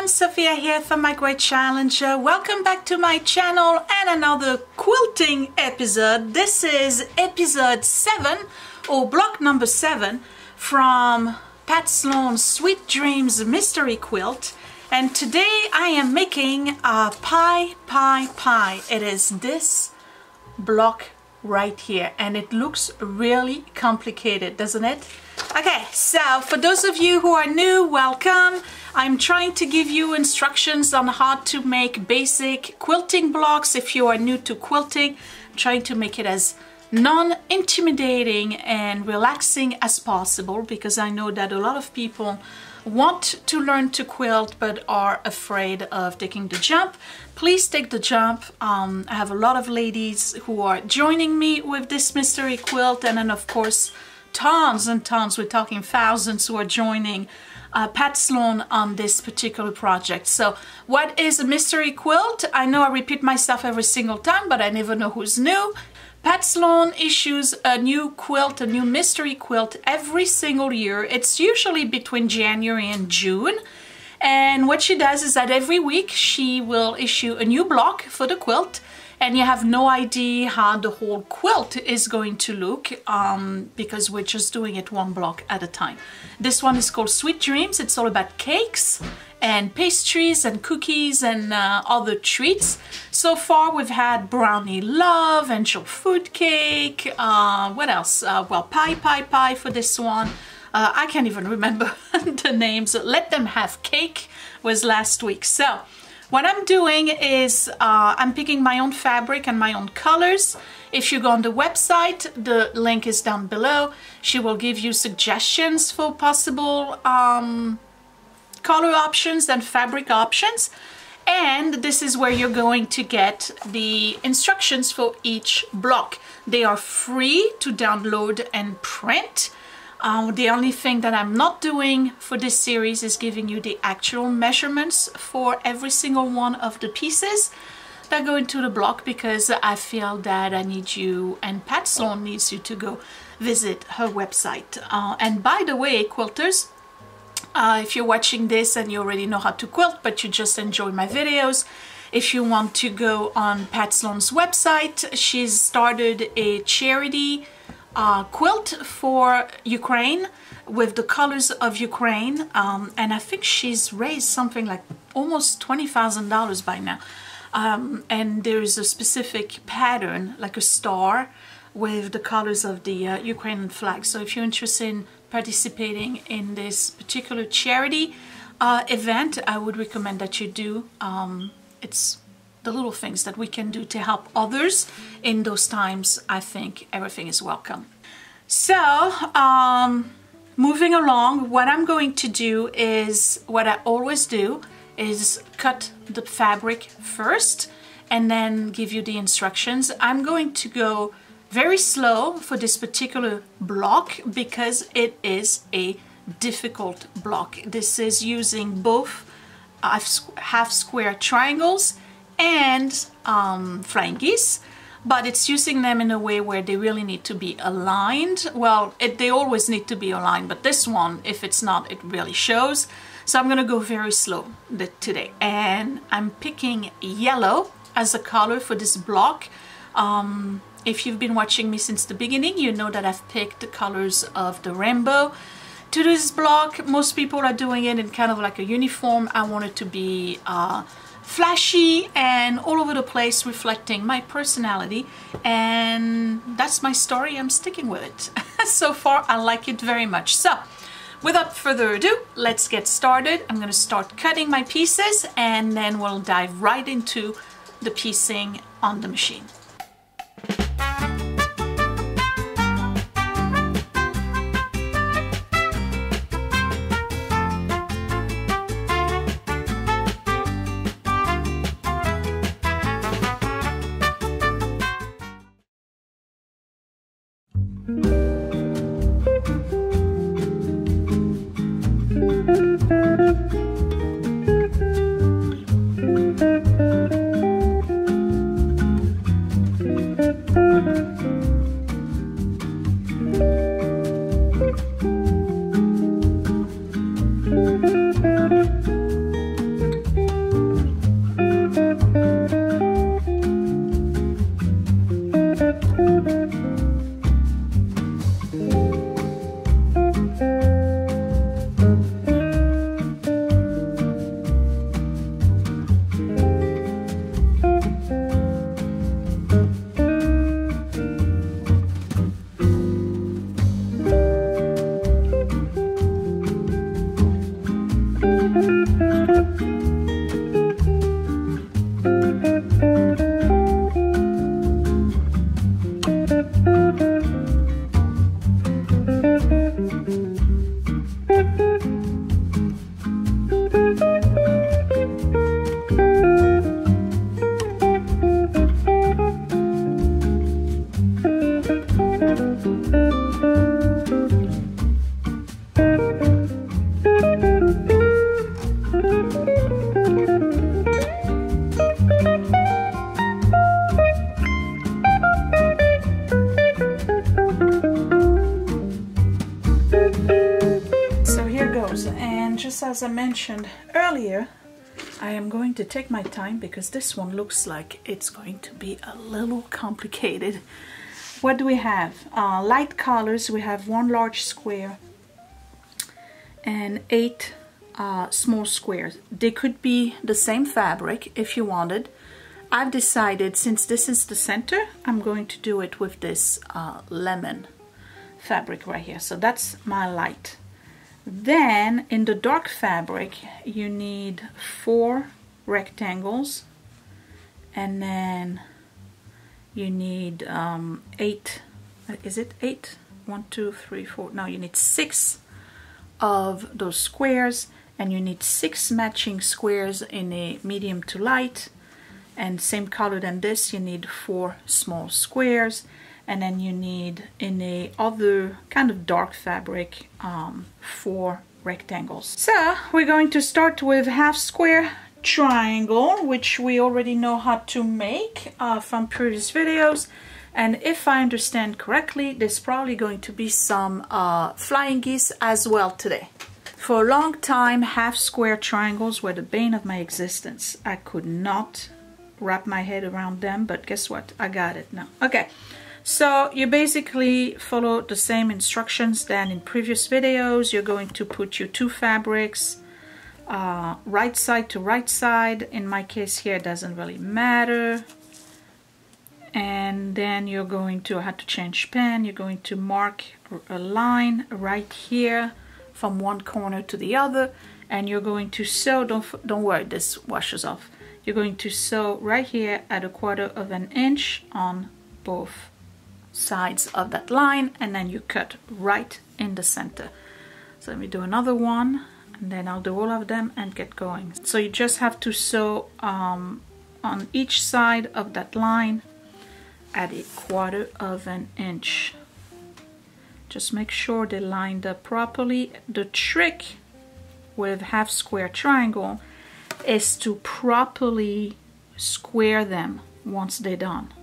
everyone, Sophia here from My Great Challenger. Welcome back to my channel and another quilting episode. This is episode 7 or block number 7 from Pat Sloan's Sweet Dreams Mystery Quilt. And today I am making a pie. It is this block right here and it looks really complicated, doesn't it? Okay, so for those of you who are new, welcome. I'm trying to give you instructions on how to make basic quilting blocks. If you are new to quilting, I'm trying to make it as non-intimidating and relaxing as possible, because I know that a lot of people want to learn to quilt but are afraid of taking the jump. Please take the jump. I have a lot of ladies who are joining me with this mystery quilt, and then of course tons and tons, we're talking thousands, who are joining Pat Sloan on this particular project. So what is a mystery quilt? I know I repeat myself every single time, but I never know who's new. Pat Sloan issues a new quilt, a new mystery quilt every single year. It's usually between January and June. And what she does is that every week she will issue a new block for the quilt, and you have no idea how the whole quilt is going to look because we're just doing it one block at a time. This one is called Sweet Dreams. It's all about cakes and pastries and cookies and other treats. So far we've had brownie love, angel food cake, what else? Well, pie for this one. I can't even remember the names. Let Them Have Cake was last week. So what I'm doing is I'm picking my own fabric and my own colors. If you go on the website, the link is down below. She will give you suggestions for possible color options and fabric options. And this is where you're going to get the instructions for each block. They are free to download and print. The only thing that I'm not doing for this series is giving you the actual measurements for every single one of the pieces that go into the block, because I feel that I need you, and Pat Sloan needs you, to go visit her website. And by the way, quilters, if you're watching this and you already know how to quilt but you just enjoy my videos, if you want to go on Pat Sloan's website, she's started a charity quilt for Ukraine with the colors of Ukraine, and I think she's raised something like almost $20,000 by now, and there is a specific pattern like a star with the colors of the Ukrainian flag. So if you're interested in participating in this particular charity event, I would recommend that you do. It's the little things that we can do to help others in those times. I think everything is welcome. So moving along, what I'm going to do is what I always do, is cut the fabric first and then give you the instructions. I'm going to go very slow for this particular block because it is a difficult block. This is using both half square triangles and flying geese, but it's using them in a way where they really need to be aligned. Well, they always need to be aligned, but this one, if it's not, it really shows. So I'm gonna go very slow today, and I'm picking yellow as a color for this block. If you've been watching me since the beginning, you know that I've picked the colors of the rainbow to this block. Most people are doing it in kind of like a uniform. I want it to be flashy and all over the place, reflecting my personality, and that's my story. I'm sticking with it. So far I like it very much. So without further ado, let's get started. I'm going to start cutting my pieces and then we'll dive right into the piecing on the machine. As I mentioned earlier, I am going to take my time because this one looks like it's going to be a little complicated. What do we have? Light colors. We have 1 large square and 8 small squares. They could be the same fabric if you wanted. I've decided, since this is the center, I'm going to do it with this lemon fabric right here. So that's my light. Then in the dark fabric you need 4 rectangles, and then you need 8, is it 8? 1, 2, 3, 4, no, you need 6 of those squares, and you need 6 matching squares in a medium to light, and same color than this you need 4 small squares. And then you need, in a other kind of dark fabric, 4 rectangles. So we're going to start with half square triangle, which we already know how to make from previous videos. And if I understand correctly, there's probably going to be some flying geese as well today. For a long time, half square triangles were the bane of my existence. I could not wrap my head around them, but guess what? I got it now. Okay. So you basically follow the same instructions than in previous videos. You're going to put your 2 fabrics right side to right side. In my case here, it doesn't really matter. And then you're going to, I had to change pen, you're going to mark a line right here from one corner to the other, and you're going to sew, don't worry, this washes off. You're going to sew right here at 1/4 of an inch on both sides of that line, and then you cut right in the center. So let me do another one, and then I'll do all of them and get going. So you just have to sew on each side of that line at 1/4 of an inch. Just make sure they're lined up properly. The trick with half square triangle is to properly square them once they're done.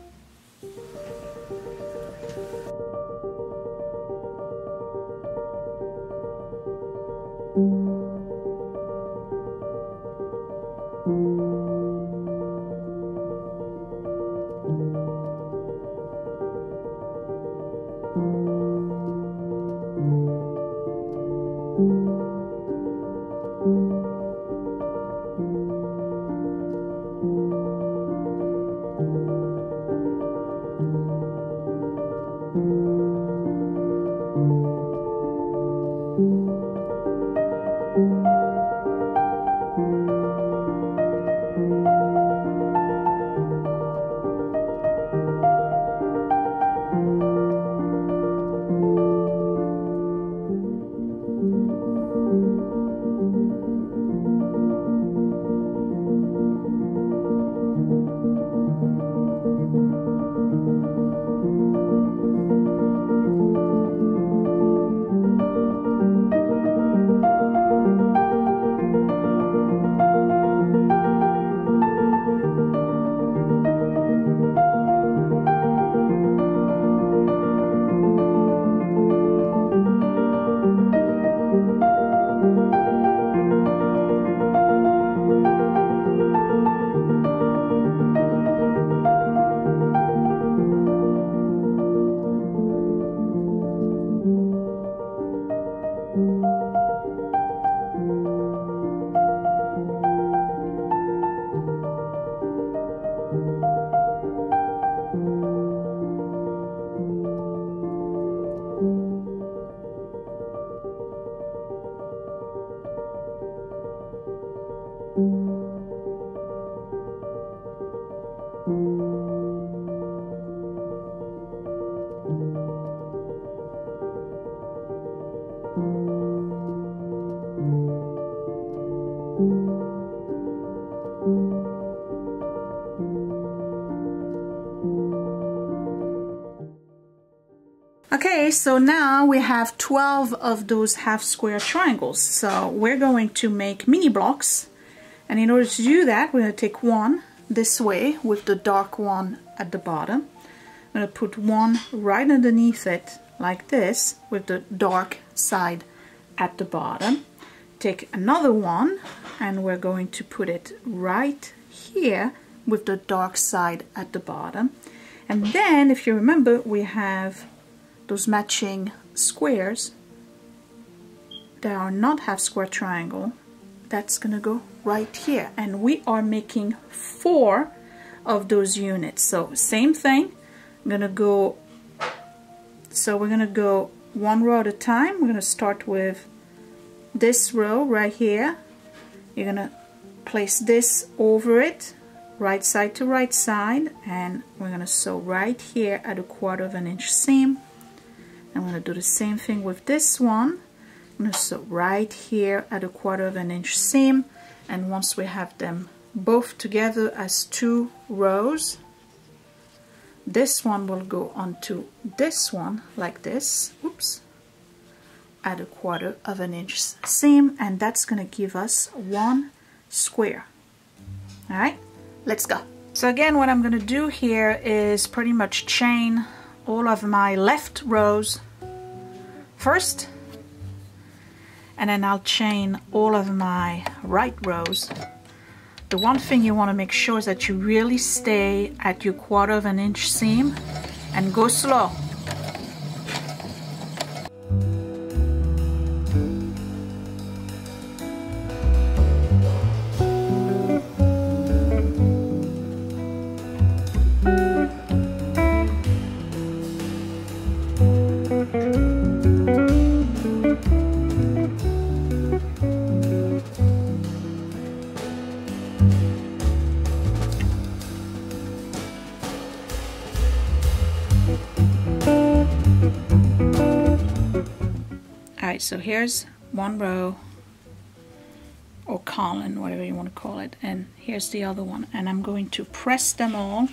Okay, so now we have 12 of those half square triangles. So we're going to make mini blocks. And in order to do that, we're going to take one this way with the dark one at the bottom. I'm going to put one right underneath it like this with the dark side at the bottom. Take another one and we're going to put it right here with the dark side at the bottom. And then, if you remember, we have those matching squares that are not half square triangle. That's gonna go right here, and we are making 4 of those units. So same thing, I'm gonna go, so we're gonna go one row at a time. We're gonna start with this row right here. You're gonna place this over it, right side to right side, and we're gonna sew right here at a 1/4 inch seam. I'm going to do the same thing with this one. I'm going to sew right here at a 1/4 inch seam, and once we have them both together as 2 rows, this one will go onto this one like this, oops, at a 1/4 inch seam, and that's going to give us 1 square. Alright, let's go. So again, what I'm going to do here is pretty much chain all of my left rows first, and then I'll chain all of my right rows. The one thing you want to make sure is that you really stay at your 1/4 inch seam and go slow. Alright, so here's one row, or column, whatever you want to call it, and here's the other one, and I'm going to press them all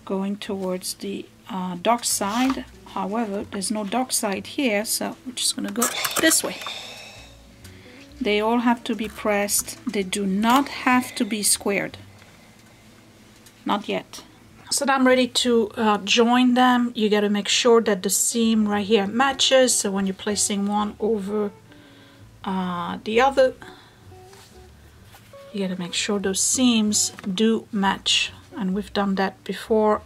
going towards the dark side. However, there's no dark side here, so we're just going to go this way. They all have to be pressed. They do not have to be squared. Not yet. So now I'm ready to join them. You got to make sure that the seam right here matches. So when you're placing one over the other, you got to make sure those seams do match. And we've done that before.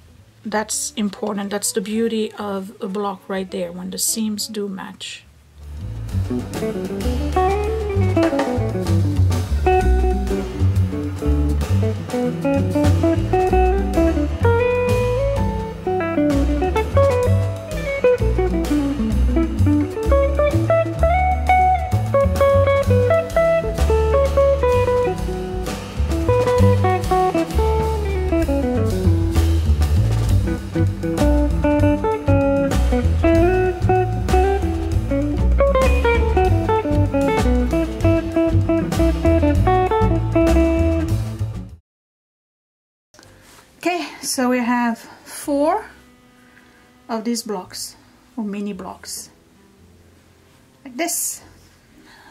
That's important. That's the beauty of a block right there, when the seams do match. Okay, so we have 4 of these blocks, or mini blocks, like this.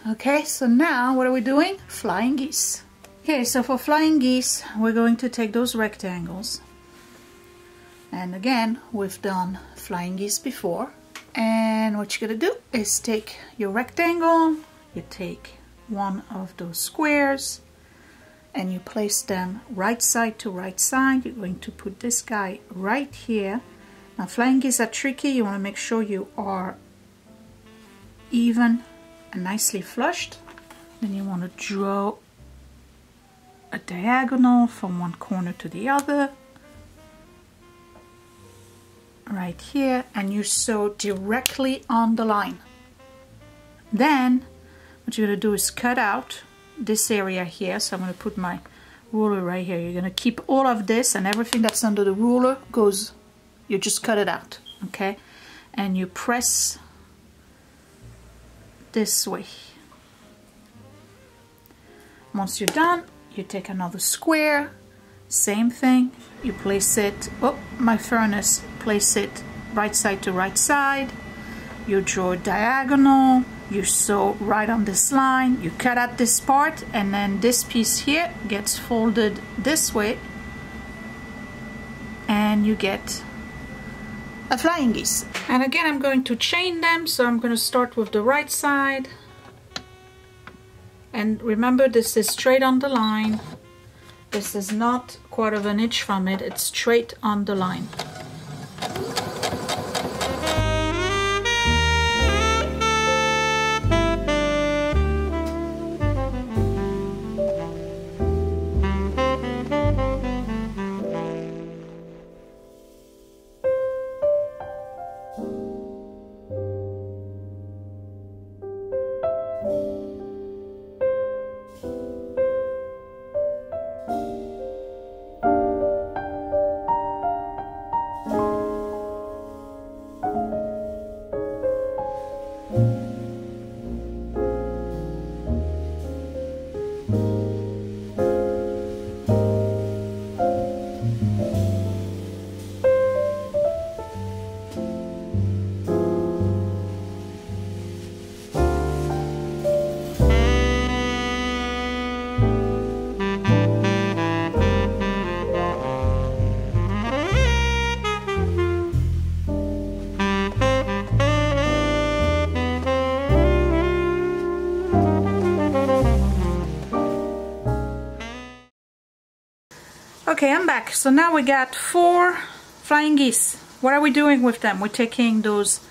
Okay, so now what are we doing? Flying geese. Okay, so for flying geese, we're going to take those rectangles. And again, we've done flying geese before. And what you're gonna do is take your rectangle, you take one of those squares, and you place them right side to right side. You're going to put this guy right here. Now flying geese are tricky. You want to make sure you are even and nicely flushed. Then you want to draw a diagonal from one corner to the other. Right here, and you sew directly on the line. Then what you're going to do is cut out this area here. So I'm going to put my ruler right here. You're going to keep all of this, and everything that's under the ruler goes, you just cut it out, okay? And you press this way. Once you're done, you take another square, same thing, you place it, oh, my furnace, place it right side to right side, you draw a diagonal, you sew right on this line, you cut out this part, and then this piece here gets folded this way, and you get a flying geese. And again, I'm going to chain them, so I'm going to start with the right side. And remember, this is straight on the line. This is not 1/4 inch from it, it's straight on the line. Okay, I'm back. So now we got 4 flying geese. What are we doing with them? We're taking those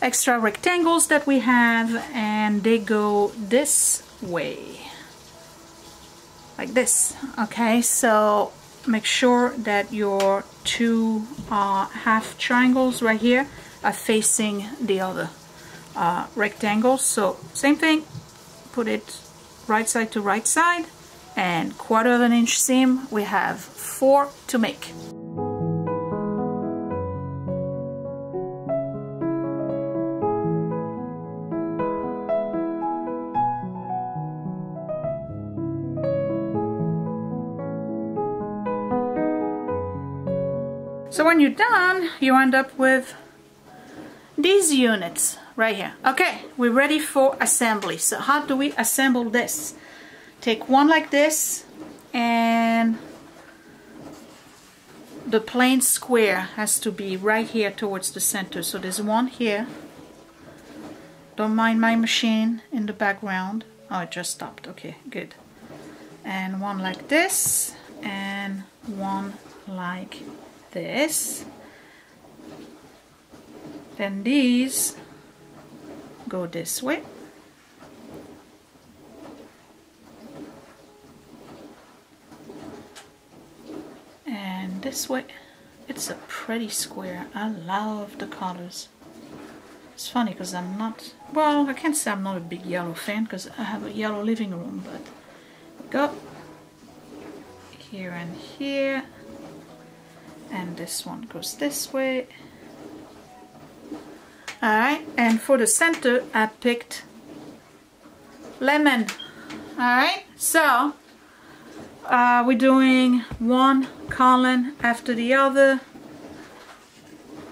extra rectangles that we have, and they go this way. Like this. Okay, so make sure that your 2 half triangles right here are facing the other rectangles. So same thing, put it right side to right side, and 1/4 inch seam. We have 4 to make. So when you're done, you end up with these units right here. Okay, we're ready for assembly. So how do we assemble this? Take one like this, and the plain square has to be right here towards the center. So there's one here. Don't mind my machine in the background. Oh, it just stopped. Okay, good. And one like this, and one like this. Then these go this way. And this way. It's a pretty square. I love the colors. It's funny because I'm not, well, I can't say I'm not a big yellow fan because I have a yellow living room, but go here and here. And this one goes this way. Alright, and for the center I picked lemon. Alright, so we're doing one column after the other,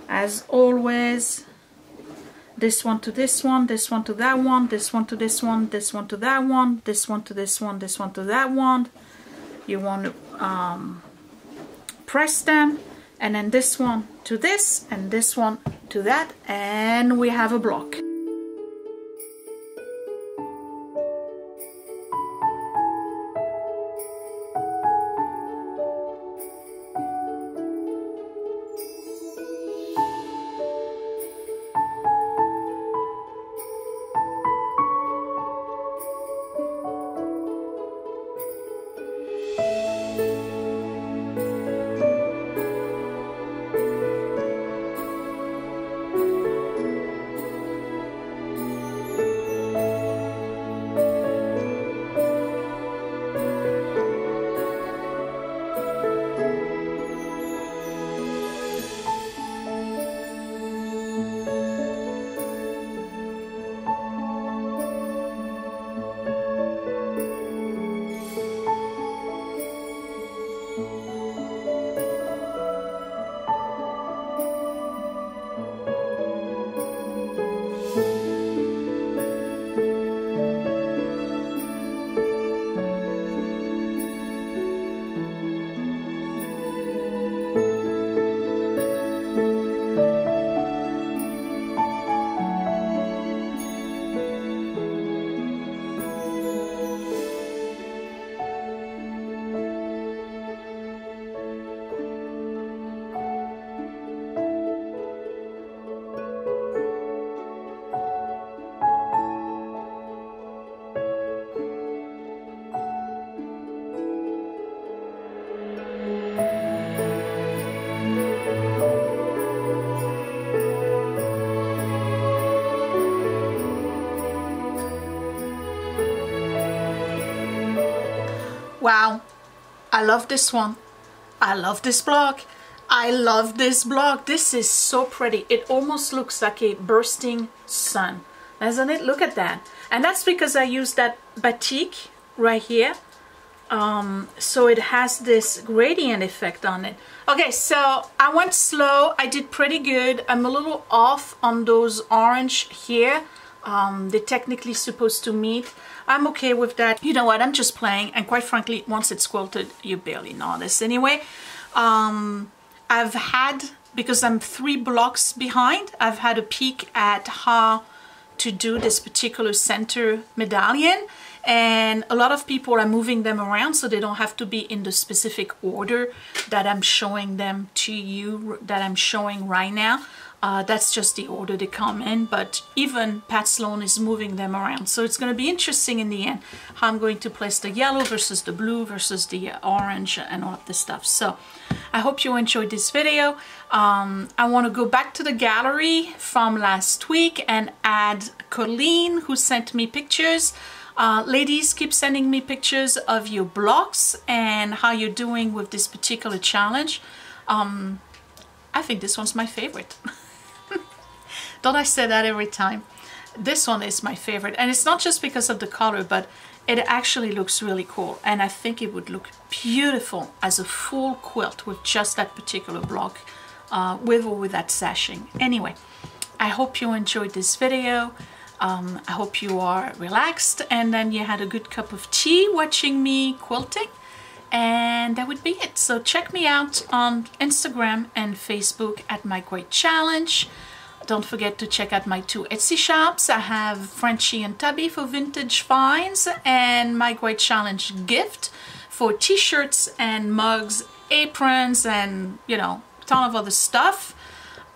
as always. This one to this one, this one to that one, this one to this one, this one to that one, this one to this one, this one to that one. You want to press them, and then this one to this, and this one to that, and we have a block. Wow, I love this one. I love this block. I love this block. This is so pretty. It almost looks like a bursting sun, doesn't it? Look at that. And that's because I used that batik right here. So it has this gradient effect on it. Okay, so I went slow. I did pretty good. I'm a little off on those orange here. They're technically supposed to meet. I'm okay with that. You know what? I'm just playing. And quite frankly, once it's quilted, you barely notice anyway. I've had, because I'm 3 blocks behind, I've had a peek at how to do this particular center medallion. And a lot of people are moving them around so they don't have to be in the specific order that I'm showing them to you, that I'm showing right now. That's just the order they come in, but even Pat Sloan is moving them around. So it's going to be interesting in the end how I'm going to place the yellow versus the blue versus the orange and all of this stuff. So I hope you enjoyed this video. I want to go back to the gallery from last week and add Colleen, who sent me pictures. Ladies, keep sending me pictures of your blocks and how you're doing with this particular challenge. I think this one's my favorite. Don't I say that every time? This one is my favorite, and it's not just because of the color, but it actually looks really cool, and I think it would look beautiful as a full quilt with just that particular block, with or without sashing. Anyway, I hope you enjoyed this video. I hope you are relaxed and then you had a good cup of tea watching me quilting, and that would be it. So check me out on Instagram and Facebook at My Great Challenge. Don't forget to check out my 2 Etsy shops. I have Frenchie and Tubby for vintage finds, and My Great Challenge gift for t-shirts and mugs, aprons, and you know, a ton of other stuff.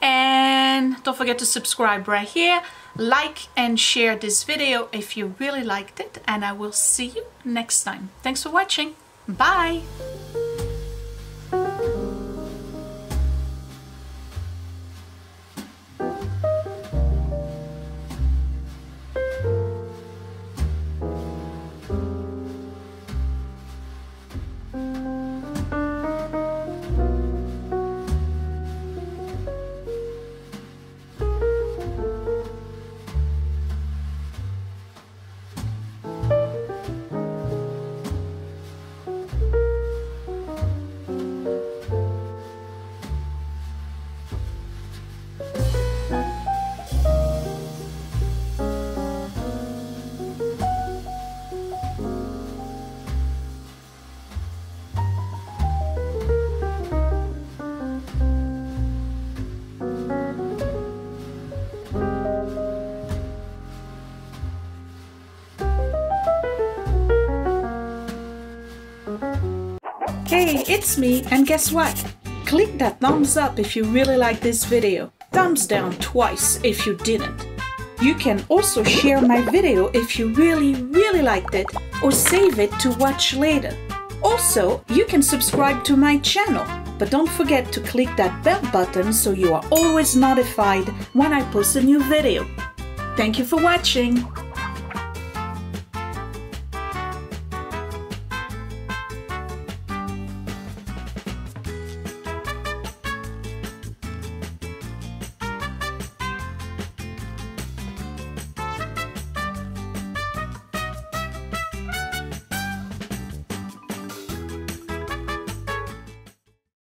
And don't forget to subscribe right here, like and share this video if you really liked it, and I will see you next time. Thanks for watching. Bye. Hey, it's me, and guess what? Click that thumbs up if you really like this video. Thumbs down twice if you didn't. You can also share my video if you really liked it, or save it to watch later. Also, you can subscribe to my channel, but don't forget to click that bell button so you are always notified when I post a new video. Thank you for watching.